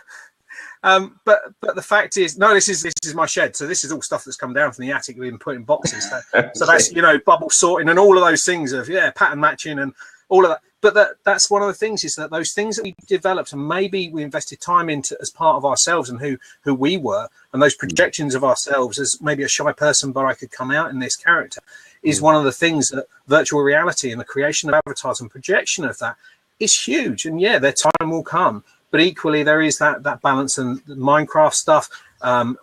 but the fact is, no, this is my shed, so this is all stuff that's come down from the attic. We've been put in boxes, so that's bubble sorting and all of those things of pattern matching and all of that. But that's one of the things, is that those things that we developed and maybe we invested time into as part of ourselves and who we were, and those projections of ourselves as maybe a shy person, but I could come out in this character, is one of the things that virtual reality and the creation of avatars and projection of that is huge. And their time will come. But equally, there is that balance, and the Minecraft stuff.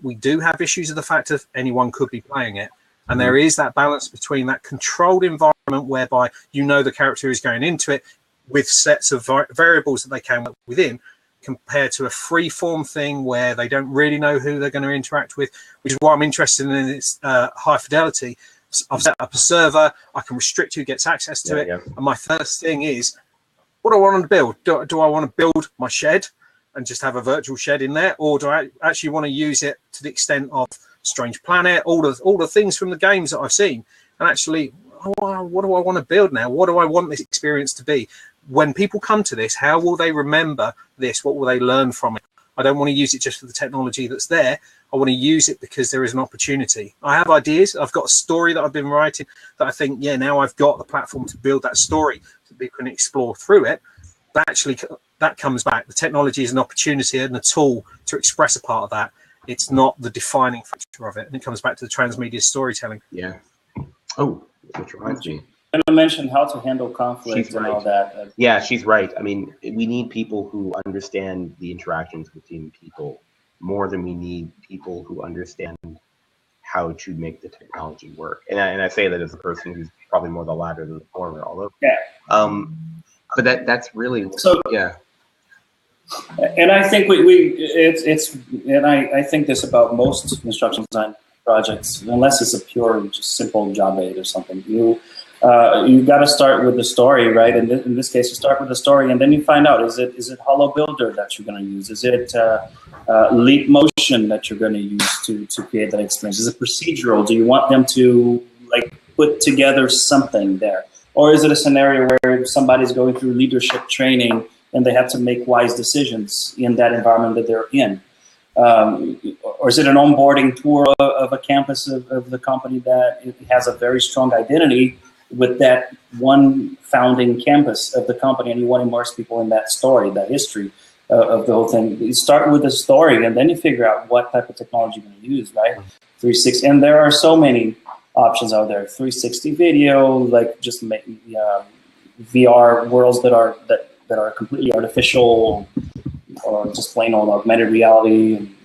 We do have issues of the fact that anyone could be playing it. And there is that balance between that controlled environment whereby the character is going into it with sets of variables that they can work within, compared to a free-form thing where they don't really know who they're going to interact with, which is why I'm interested in its high fidelity. I've set up a server. I can restrict who gets access to it. Yeah. And my first thing is, what do I want to build? Do I want to build my shed and just have a virtual shed in there? Or do I actually want to use it to the extent of Strange Planet, all the things from the games that I've seen, and actually, what do I want to build now? What do I want this experience to be? When people come to this, how will they remember this? What will they learn from it? I don't want to use it just for the technology that's there. I want to use it because there is an opportunity. I have ideas. I've got a story that I've been writing that I think, now I've got the platform to build that story so people can explore through it. But actually, that comes back. The technology is an opportunity and a tool to express a part of that. It's not the defining factor of it. And it comes back to the transmedia storytelling. Yeah. Oh, which reminds me. I'm going to mention how to handle conflict and all that. Yeah, she's right. I mean, we need people who understand the interactions between people more than we need people who understand how to make the technology work. And I say that as a person who's probably more the latter than the former, although. Yeah. But that's really yeah. And I think I think this about most instructional design projects, unless it's a pure, just simple job aid or something. You got to start with the story, right? And in this case, you start with the story, and then you find out: is it Hollow Builder that you're going to use? Is it Leap Motion that you're going to use to create that experience? Is it procedural? Do you want them to put together something there, or is it a scenario where somebody's going through leadership training and they have to make wise decisions in that environment that they're in? Or is it an onboarding tour of a campus of the company that it has a very strong identity with that one founding campus of the company, and you want to immerse people in that story, that history of the whole thing? You start with the story, and then you figure out what type of technology you're going to use, right? 360, and there are so many options out there. 360 video, just making VR worlds that are completely artificial, or just plain old augmented reality, and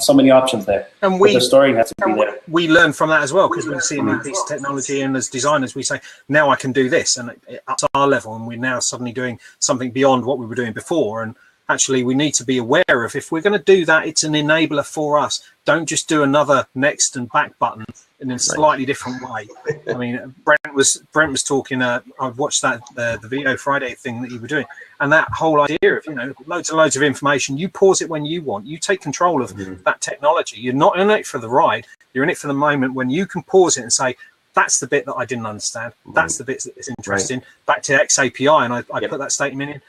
so many options there. And the story has to be there. We learn from that as well, because we see a new piece of technology, and as designers we say, now I can do this, and it's our level, and we're now suddenly doing something beyond what we were doing before. And actually we need to be aware of, if we're going to do that, it's an enabler for us. Don't just do another next and back button in a slightly different way. I mean, Brent was talking. I watched that the Video Friday thing that you were doing, and that whole idea of loads and loads of information. You pause it when you want. You take control of that technology. You're not in it for the ride. You're in it for the moment when you can pause it and say, that's the bit that I didn't understand. That's the bit that's interesting. Back to XAPI, and I put that statement in.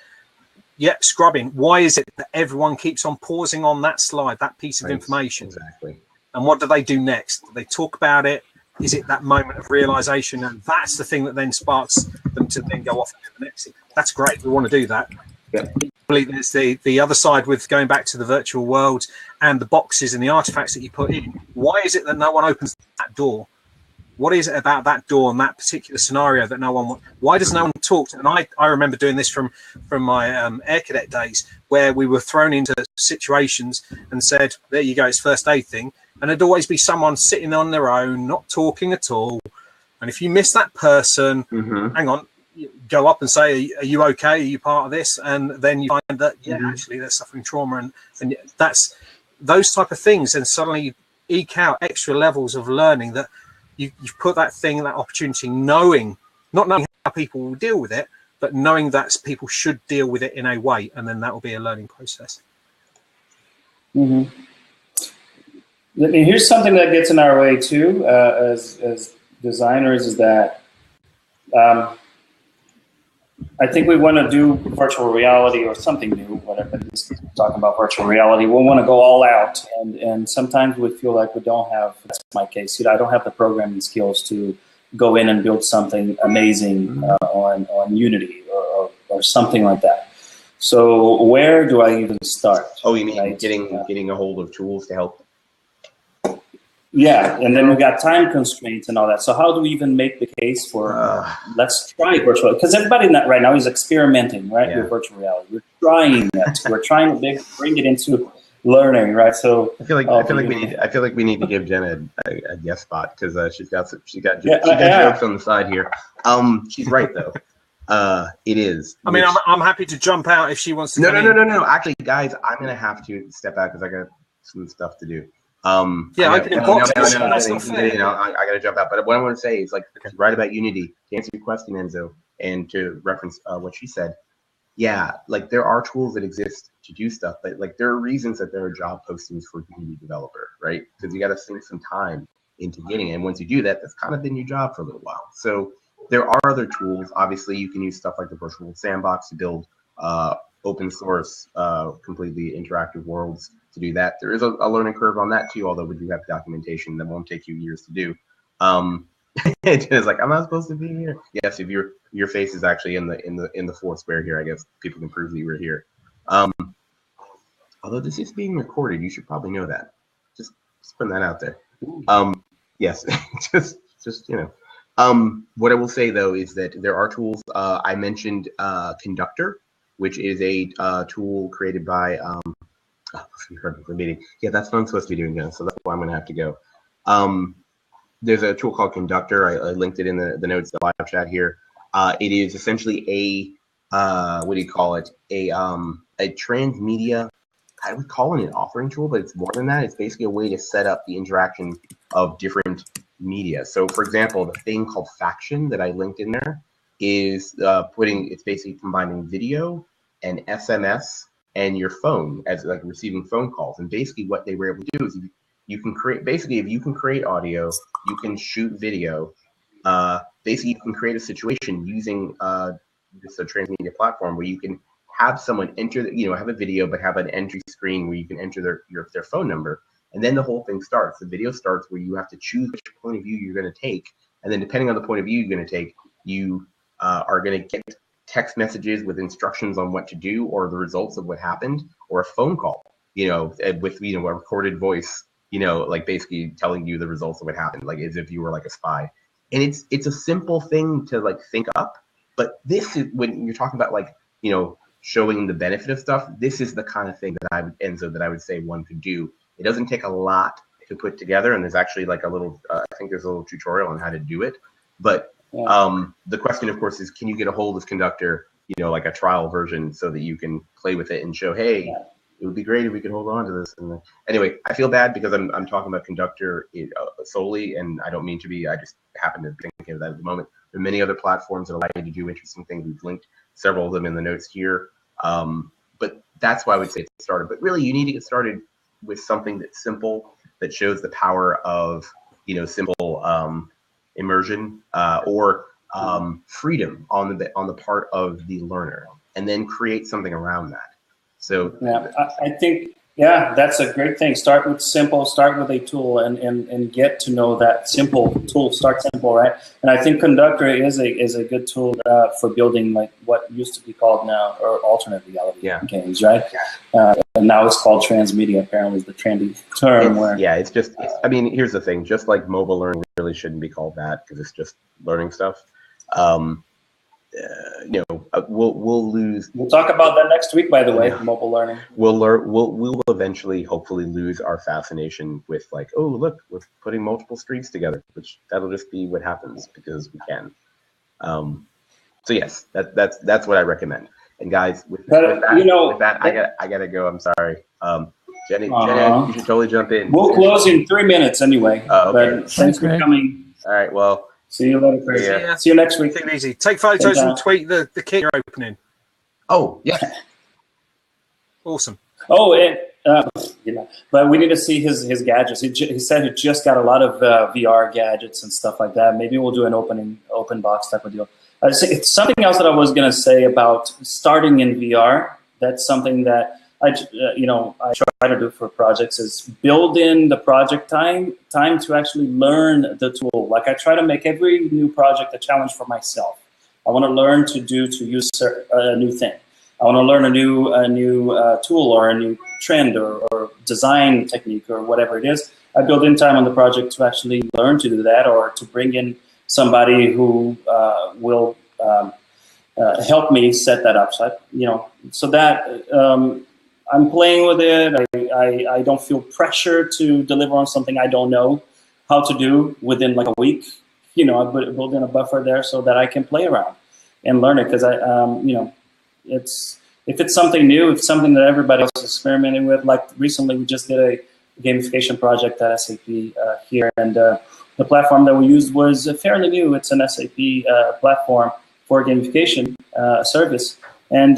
Yeah, scrubbing. Why is it that everyone keeps on pausing on that slide, that piece of information? Exactly. And what do they do next? They talk about it. Is it that moment of realization? And that's the thing that then sparks them to then go off and do the next thing. That's great. We want to do that. There's the other side with going back to the virtual world and the boxes and the artifacts that you put in. Why is it that no one opens that door? What is it about that door and that particular scenario that no one? Why does no one talk? And I remember doing this from my air cadet days, where we were thrown into situations and said, "There you go, it's first aid thing," and there'd always be someone sitting on their own, not talking at all. And if you miss that person, hang on, you go up and say, "Are you okay? Are you part of this?" And then you find that actually they're suffering trauma, and that's those type of things, and suddenly you eke out extra levels of learning that. You've put that thing, that opportunity, not knowing how people will deal with it, but knowing that people should deal with it in a way, and then that will be a learning process. And here's something that gets in our way too, as designers, is that I think we want to do virtual reality or something new, whatever. In this case, we're talking about virtual reality. We want to go all out, and sometimes we feel like we don't have. That's my case. I don't have the programming skills to go in and build something amazing on Unity or something like that. So where do I even start? Oh, you mean getting a hold of tools to help? Yeah, and then we got time constraints and all that. So how do we even make the case for let's try virtual? Because everybody right now is experimenting, right, with virtual reality. We're trying it. We're trying to bring it into learning, right? So I feel like we need to give Jenna a guest spot because she's got jokes on the side here. She's right though. It is. I mean, I'm happy to jump out if she wants to. No. Actually, guys, I'm gonna have to step out because I got some stuff to do. I can box. That's not fair. I got to jump out. But what I want to say is, right about Unity, to answer your question, Enzo, and to reference what she said, there are tools that exist to do stuff, but there are reasons that there are job postings for Unity developer, right? Because you got to sink some time into getting it. And once you do that, that's kind of been your job for a little while. So there are other tools. Obviously, you can use stuff like the virtual sandbox to build open source, completely interactive worlds. To do that, there is a learning curve on that too. Although we do have documentation that won't take you years to do. It's like, I'm not supposed to be here. Yes, if your face is actually in the fourth square here, I guess people can prove that you were here. Although this is being recorded, you should probably know that. Just putting that out there. Yes, just what I will say though is that there are tools. I mentioned Conductor, which is a tool created by. You heard the meeting. Yeah, that's what I'm supposed to be doing now, so that's why I'm going to have to go. There's a tool called Conductor. I linked it in the notes, the live chat here. It is essentially what do you call it? A transmedia. I would call it an authoring tool, but it's more than that. It's basically a way to set up the interaction of different media. So, for example, the thing called Faction that I linked in there is it's basically combining video and SMS and your phone as receiving phone calls. And basically what they were able to do is you can create, basically if you can create audio, you can shoot video. Basically you can create a situation using just a transmedia platform where you can have someone enter, have a video, but have an entry screen where you can enter their phone number. And then the whole thing starts. The video starts where you have to choose which point of view you're going to take. And then depending on the point of view you're going to take, you are going to get text messages with instructions on what to do or the results of what happened, or a phone call, with a recorded voice, basically telling you the results of what happened, like as if you were like a spy. And it's a simple thing to think up, but this is when you're talking about showing the benefit of stuff. This is the kind of thing that I would say one could do. It doesn't take a lot to put together, and there's actually a little I think there's a little tutorial on how to do it, but the question, of course, is can you get a hold of Conductor, like a trial version, so that you can play with it and show, hey, it would be great if we could hold on to this. And anyway, I feel bad because I'm talking about Conductor solely, and I don't mean to be. I just happen to think of that at the moment. There are many other platforms that allow you to do interesting things. We've linked several of them in the notes here. But that's why I would say get started. But really, you need to get started with something that's simple, that shows the power of simple immersion or freedom on the part of the learner, and then create something around that. So I think Yeah, that's a great thing. Start with simple, start with a tool and get to know that simple tool. Start simple, right? And I think Conductor is a good tool for building like what used to be called now or alternate reality games, right? And now it's called transmedia, apparently is the trendy term. I mean, here's the thing, just like mobile learning really shouldn't be called that because it's just learning stuff. You know, we'll lose. We'll talk about that next week, by the way. Mobile learning. We'll eventually, hopefully, lose our fascination with like, oh, look, we're putting multiple streets together, which that'll just be what happens because we can. So yes, that's what I recommend. And guys, with that, I gotta go. I'm sorry. Jenny, you should totally jump in. We'll close in 3 minutes anyway. Okay. But thanks for coming. All right. Well. See you later, Chris. See you next week. Take it easy. Take photos and tweet the kit you're opening. Oh, yeah. Awesome. Oh, and but we need to see his gadgets. He said he just got a lot of VR gadgets and stuff like that. Maybe we'll do an open box type of deal. It's something else that I was going to say about starting in VR. That's something that I try to do for projects is build in the project time to actually learn the tool. Like I try to make every new project a challenge for myself. I want to learn to use a new thing. I want to learn a new tool or a new trend or design technique or whatever it is. I build in time on the project to actually learn to do that or to bring in somebody who will help me set that up. So that I'm playing with it. I don't feel pressure to deliver on something I don't know how to do within like a week. I build in a buffer there so that I can play around and learn it because if it's something new, if it's something that everybody else is experimenting with. Like recently, we just did a gamification project at SAP here, and the platform that we used was fairly new. It's an SAP platform for gamification service, and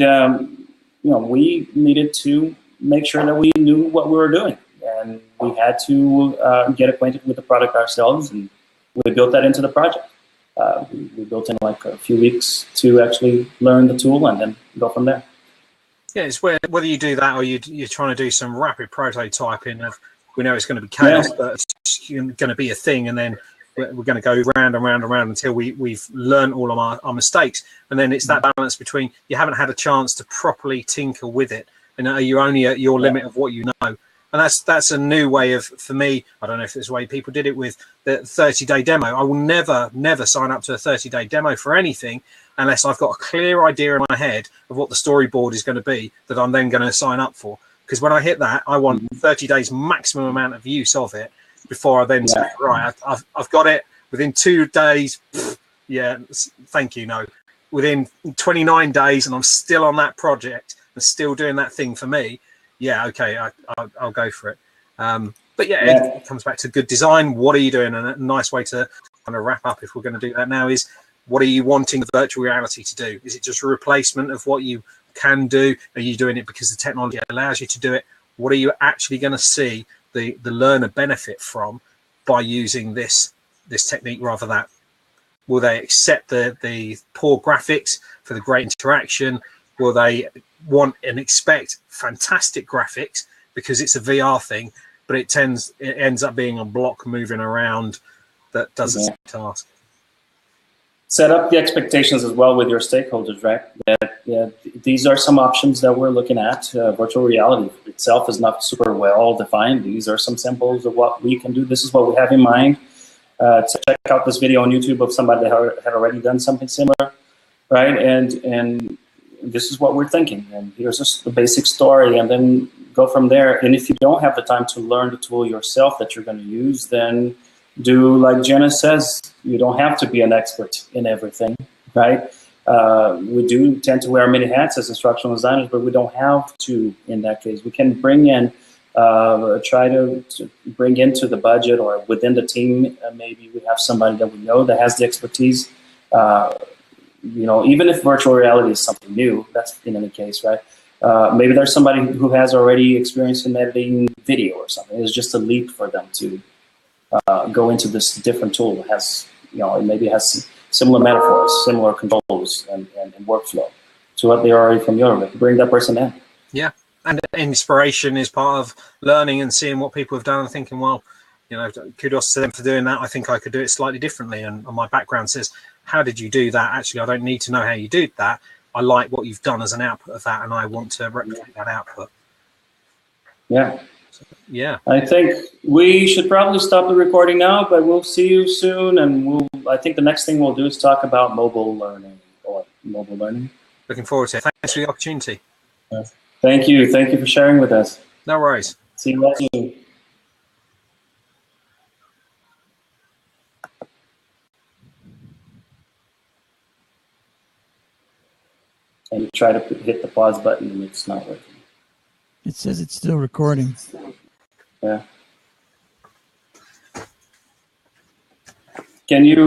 we needed to make sure that we knew what we were doing, and we had to get acquainted with the product ourselves, and we built that into the project. We built in like a few weeks to actually learn the tool and then go from there. Yeah, it's whether you do that or you're trying to do some rapid prototyping of, we know it's going to be chaos, but it's going to be a thing, and then we're going to go round and round and round until we've learned all of our mistakes. And then it's that balance between you haven't had a chance to properly tinker with it, and you're only at your limit of what you know. And that's a new way of, for me, I don't know if it's the way people did it with the 30-day demo. I will never sign up to a 30-day demo for anything unless I've got a clear idea in my head of what the storyboard is going to be that I'm then going to sign up for. Because when I hit that, I want 30 days maximum amount of use of it before I then say, right, I've got it within 2 days. Thank you. No, within 29 days and I'm still on that project and still doing that thing for me. Yeah, okay, I'll go for it. It comes back to good design. What are you doing? And a nice way to kind of wrap up, if we're going to do that now, is what are you wanting the virtual reality to do? Is it just a replacement of what you can do? Are you doing it because the technology allows you to do it? What are you actually going to see the learner benefit from by using this technique rather than that? Will they accept the poor graphics for the great interaction? Will they want and expect fantastic graphics because it's a VR thing, but it ends up being a block moving around that does the same task? Set up the expectations as well with your stakeholders, right? That these are some options that we're looking at. Virtual reality itself is not super well defined. These are some samples of what we can do. This is what we have in mind. To check out this video on YouTube of somebody that had already done something similar, right? And this is what we're thinking, and here's just the basic story, and then go from there. And if you don't have the time to learn the tool yourself that you're going to use, then do like Jenna says, you don't have to be an expert in everything, right? We do tend to wear many hats as instructional designers, but we don't have to in that case. We can bring in, try to bring into the budget or within the team, maybe we have somebody that we know that has the expertise. Even if virtual reality is something new, that's in any case, right? Maybe there's somebody who has already experience in editing video or something. It's just a leap for them to go into this different tool. It has, it maybe has similar metaphors, similar controls and workflow to what they're already familiar with. Bring that person in. Yeah. And inspiration is part of learning and seeing what people have done and thinking, well, you know, kudos to them for doing that. I think I could do it slightly differently. And my background says, how did you do that? Actually, I don't need to know how you did that. I like what you've done as an output of that, and I want to replicate that output. Yeah. So, yeah. I think we should probably stop the recording now, but we'll see you soon. And I think the next thing we'll do is talk about mobile learning. Looking forward to it. Thanks for the opportunity. Thank you. Thank you for sharing with us. No worries. See you soon. And you try to hit the pause button and it's not working. It says it's still recording. Yeah. Can you